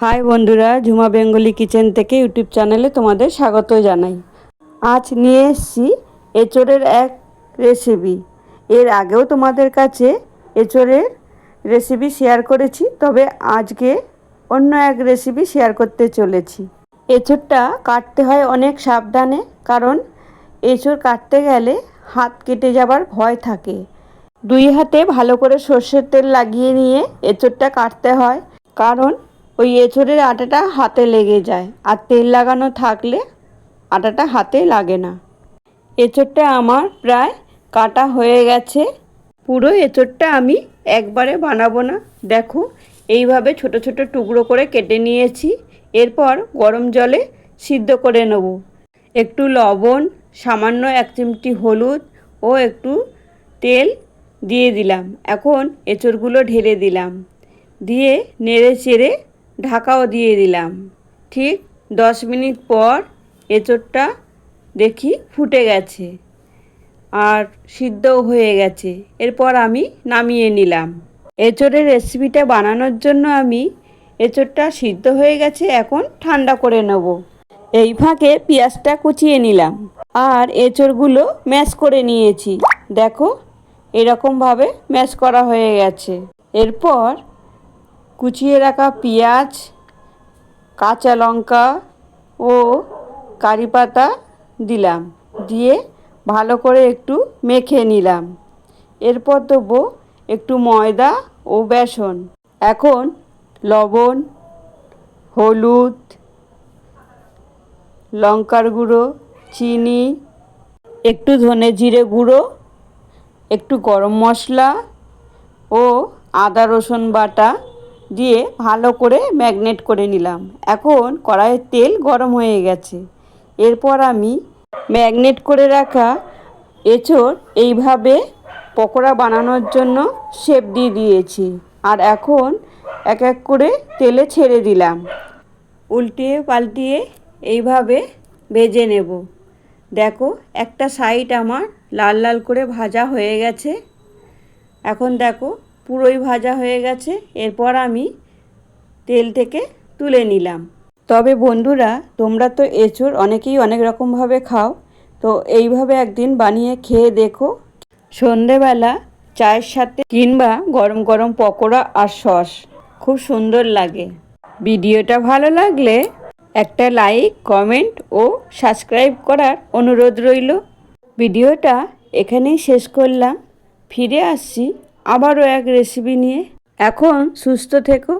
High বন্ধুরা, Jhuma Bengali kitchen থেকে YouTube চ্যানেলে তোমাদের স্বাগত জানাই। আজ নিয়ে এসেছি এঁচোড়ের এক রেসিপি। এর আগেও তোমাদের কাছে এঁচোড়ের রেসিপি শেয়ার করেছি, তবে আজকে অন্য এক রেসিপি শেয়ার করতে চলেছি। এঁচোড়টা কাটতে হয় অনেক সাবধানে, কারণ এঁচোড় কাটতে গেলে হাত কেটে যাবার ভয় থাকে। দুই হাতে ভালো করে সর্ষের তেল লাগিয়ে নিয়ে এঁচোড়টা কাটতে হয়, কারণ ওই এঁচোড়ের আটাটা হাতে লেগে যায়, আর তেল লাগানো থাকলে আটাটা হাতে লাগে না। এঁচোড়টা আমার প্রায় কাটা হয়ে গেছে। পুরো এঁচোড়টা আমি একবারে বানাবো না, দেখো এইভাবে ছোট ছোট টুকরো করে কেটে নিয়েছি। এরপর গরম জলে সিদ্ধ করে নেব। একটু লবণ, সামান্য 1 চিমটি হলুদ ও একটু তেল দিয়ে দিলাম। এখন এঁচোড়গুলো ঢেলে দিলাম, দিয়ে নেড়ে চেড়ে ঢাকাও দিয়ে দিলাম। ঠিক 10 মিনিট পর এঁচোড়টা দেখি ফুটে গেছে আর সিদ্ধও হয়ে গেছে। এরপর আমি নামিয়ে নিলাম। এঁচোড়ের রেসিপিটা বানানোর জন্য আমি এঁচোড়টা সিদ্ধ হয়ে গেছে, এখন ঠান্ডা করে নেব। এই ফাঁকে পেঁয়াজটা কুচিয়ে নিলাম আর এঁচোড়গুলো ম্যাশ করে নিয়েছি। দেখো এরকমভাবে ম্যাশ করা হয়ে গেছে। এরপর কুচিয়ে রাখা পেঁয়াজ, কাঁচা লঙ্কা ও কারি পাতা দিলাম, দিয়ে ভালো করে একটু মেখে নিলাম। এরপর দেবো একটু ময়দা ও বেসন। এখন লবণ, হলুদ, লঙ্কার গুঁড়ো, চিনি, একটু ধনে জিরে গুঁড়ো, একটু গরম মশলা ও আদা রসুন বাটা দিয়ে ভালো করে ম্যাগনেট করে নিলাম। এখন কড়াইয়ের তেল গরম হয়ে গেছে। এরপর আমি ম্যাগনেট করে রাখা এঁচোড় এইভাবে পকোড়া বানানোর জন্য শেপ দিয়ে দিয়েছি, আর এখন এক এক করে তেলে ছেড়ে দিলাম। উল্টিয়ে পাল্টিয়ে এইভাবে ভেজে নেব। দেখো একটা সাইড আমার লাল লাল করে ভাজা হয়ে গেছে। এখন দেখো পুরোই ভাজা হয়ে গেছে। এরপর আমি তেল থেকে তুলে নিলাম। তবে বন্ধুরা, তোমরা তো এঁচোড় অনেকেই অনেক রকমভাবে খাও, তো এইভাবে একদিন বানিয়ে খেয়ে দেখো। সন্ধেবেলা চায়ের সাথে কিংবা গরম গরম পকোড়া আর সস খুব সুন্দর লাগে। ভিডিওটা ভালো লাগলে একটা লাইক, কমেন্ট ও সাবস্ক্রাইব করার অনুরোধ রইল। ভিডিওটা এখানেই শেষ করলাম। ফিরে আসছি আবারও এক রেসিপি নিয়ে। এখন সুস্থ থেকো।